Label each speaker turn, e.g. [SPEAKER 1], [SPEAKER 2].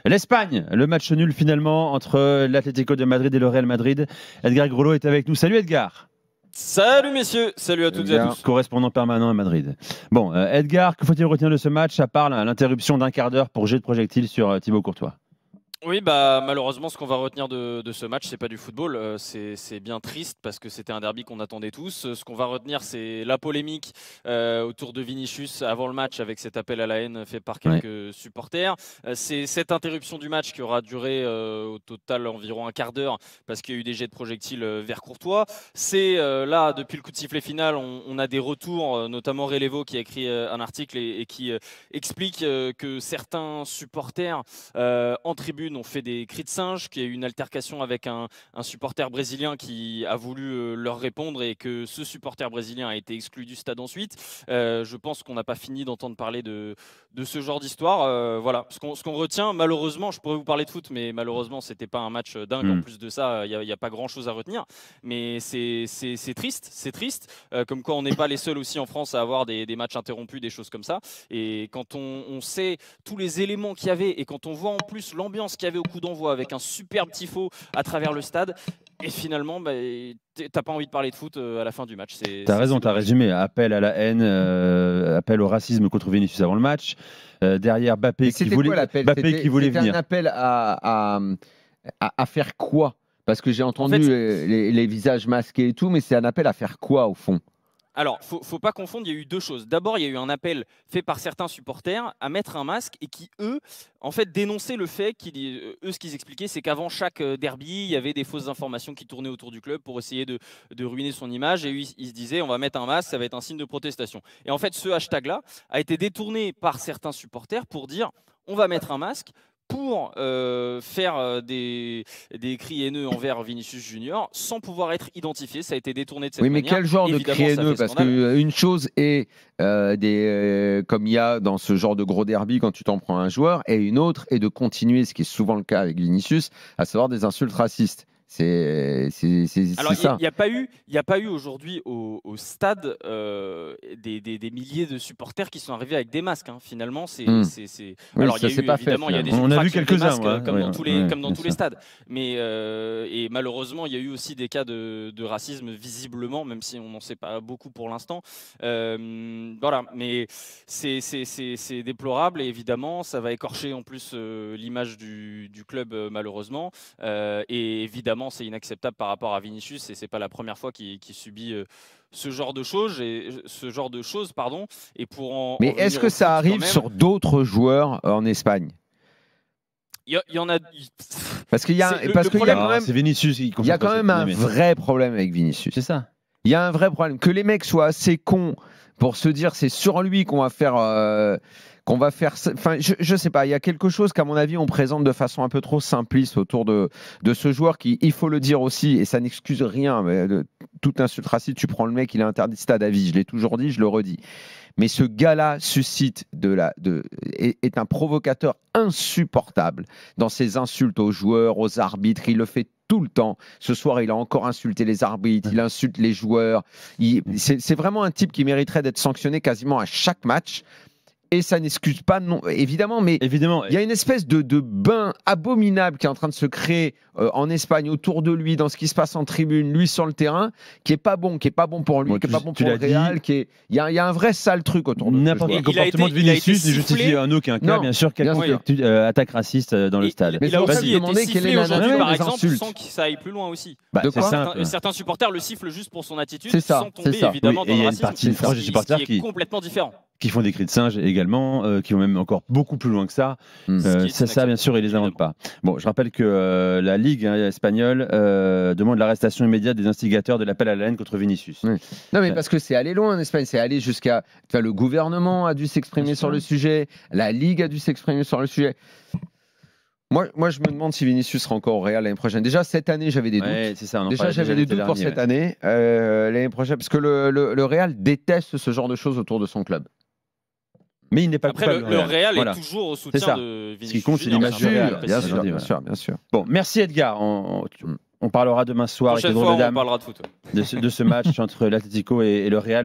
[SPEAKER 1] L'Espagne, le match nul finalement entre l'Atlético de Madrid et le Real Madrid. Edgar Grolot est avec nous. Salut Edgar.
[SPEAKER 2] Salut messieurs, salut à toutes et à tous.
[SPEAKER 1] Correspondant permanent à Madrid. Bon, Edgar, que faut-il retenir de ce match à part l'interruption d'1 quart d'heure pour jet de projectile sur Thibaut Courtois?
[SPEAKER 2] Oui, malheureusement, ce qu'on va retenir de ce match, c'est pas du football. C'est bien triste parce que c'était un derby qu'on attendait tous. Ce qu'on va retenir, c'est la polémique autour de Vinicius avant le match avec cet appel à la haine fait par quelques supporters. C'est cette interruption du match qui aura duré au total environ 1 quart d'heure parce qu'il y a eu des jets de projectiles vers Courtois. C'est là, depuis le coup de sifflet final, on a des retours, notamment Relevo qui a écrit un article et qui explique que certains supporters en tribune ont fait des cris de singe, qu'il y a eu une altercation avec un supporter brésilien qui a voulu leur répondre et que ce supporter brésilien a été exclu du stade ensuite. Je pense qu'on n'a pas fini d'entendre parler de ce genre d'histoire. Voilà, ce qu'on retient, malheureusement, je pourrais vous parler de foot, mais malheureusement, c'était pas un match dingue. En plus de ça, il n'y a pas grand-chose à retenir. Mais c'est triste. Comme quoi, on n'est pas les seuls aussi en France à avoir des matchs interrompus, des choses comme ça. Et quand on sait tous les éléments qu'il y avait et quand on voit en plus l'ambiance qu'il y avait au coup d'envoi avec un superbe tifo à travers le stade, et finalement, t'as pas envie de parler de foot à la fin du match.
[SPEAKER 1] T'as raison, t'as résumé. Appel à la haine, appel au racisme contre Vinicius avant le match. Derrière Mbappé qui voulait venir.
[SPEAKER 3] C'était un appel à faire quoi? Parce que j'ai entendu les visages masqués et tout, mais c'est un appel à faire quoi au fond?
[SPEAKER 2] Alors, faut pas confondre, il y a eu deux choses. D'abord, il y a eu un appel fait par certains supporters à mettre un masque et qui, eux, en fait, dénonçaient le fait ce qu'ils expliquaient, c'est qu'avant chaque derby, il y avait des fausses informations qui tournaient autour du club pour essayer de ruiner son image. Et ils se disaient, on va mettre un masque, ça va être un signe de protestation. Et en fait, ce hashtag-là a été détourné par certains supporters pour dire, on va mettre un masque pour faire des cris haineux envers Vinicius Junior sans pouvoir être identifié. Ça a été détourné de cette manière.
[SPEAKER 3] Oui, mais quel genre de cris haineux? Parce qu'une chose est comme il y a dans ce genre de gros derby quand tu t'en prends un joueur, et une autre est de continuer, ce qui est souvent le cas avec Vinicius, à savoir des insultes racistes.
[SPEAKER 2] Alors,
[SPEAKER 3] ça.
[SPEAKER 2] Il n'y a pas eu aujourd'hui au stade des milliers de supporters qui sont arrivés avec des masques. Hein. Finalement,
[SPEAKER 3] Oui,
[SPEAKER 2] alors,
[SPEAKER 3] ça
[SPEAKER 2] il y a eu, évidemment, il y a des
[SPEAKER 1] on a vu quelques-uns,
[SPEAKER 2] comme dans tous les stades. Mais et malheureusement, il y a eu aussi des cas de racisme visiblement, même si on n'en sait pas beaucoup pour l'instant. Voilà, mais c'est déplorable et évidemment, ça va écorcher en plus l'image du club malheureusement. Et évidemment, c'est inacceptable par rapport à Vinicius et c'est pas la première fois qu'il subit ce genre de choses et
[SPEAKER 3] mais est-ce que ça arrive sur d'autres joueurs en Espagne?
[SPEAKER 2] Il y en a.
[SPEAKER 3] Parce qu'il y a quand même,
[SPEAKER 1] c'est Vinicius.
[SPEAKER 3] Il y a quand même un vrai problème avec Vinicius.
[SPEAKER 1] C'est ça.
[SPEAKER 3] Il y a un vrai problème que les mecs soient assez cons pour se dire c'est sur lui qu'on va faire. Enfin, je sais pas, il y a quelque chose qu'à mon avis on présente de façon un peu trop simpliste autour de ce joueur qui, il faut le dire aussi, et ça n'excuse rien, mais toute insulte raciste, tu prends le mec, il est interdit de stade à vie, je l'ai toujours dit, je le redis. Mais ce gars-là suscite est un provocateur insupportable dans ses insultes aux joueurs, aux arbitres, il le fait tout le temps. Ce soir, il a encore insulté les arbitres, il insulte les joueurs. C'est vraiment un type qui mériterait d'être sanctionné quasiment à chaque match. Et ça n'excuse pas, non, évidemment, mais il y a une espèce de bain abominable qui est en train de se créer en Espagne autour de lui, dans ce qui se passe en tribune, lui sur le terrain, qui est pas bon pour lui, qui est pas bon pour le Real, il y a un vrai sale truc autour de
[SPEAKER 1] n'importe quel comportement de Vinicius n'est justifié en aucun cas, bien sûr, quelconque attaque raciste dans le stade.
[SPEAKER 2] Il a aussi été sifflé aujourd'hui, par exemple, sans que ça aille plus loin aussi. Certains supporters le sifflent juste pour son attitude, sans tomber évidemment dans le racisme, ce qui est complètement différent.
[SPEAKER 1] Qui font des cris de singe également, qui vont même encore beaucoup plus loin que ça. Ça, bien sûr, ils les inventent pas. Bon, je rappelle que la Ligue espagnole demande l'arrestation immédiate des instigateurs de l'appel à la haine contre Vinicius.
[SPEAKER 3] Oui. Non, mais parce que c'est allé loin en Espagne, c'est allé jusqu'à... Le gouvernement a dû s'exprimer sur le sujet, la Ligue a dû s'exprimer sur le sujet. Moi, je me demande si Vinicius sera encore au Real l'année prochaine. Déjà, cette année, j'avais des doutes.
[SPEAKER 1] C'est ça,
[SPEAKER 3] déjà, j'avais des doutes pour cette année. L'année prochaine, parce que le Real déteste ce genre de choses autour de son club.
[SPEAKER 1] Mais il n'est pas
[SPEAKER 2] coupable. Après, le Real est toujours au soutien de Vinicius.
[SPEAKER 1] Ce qui compte, c'est l'image du Real.
[SPEAKER 3] Bien sûr.
[SPEAKER 1] Bon, merci Edgar. On parlera demain soir
[SPEAKER 2] on parlera de foot.
[SPEAKER 1] De ce match entre l'Atlético et le Real.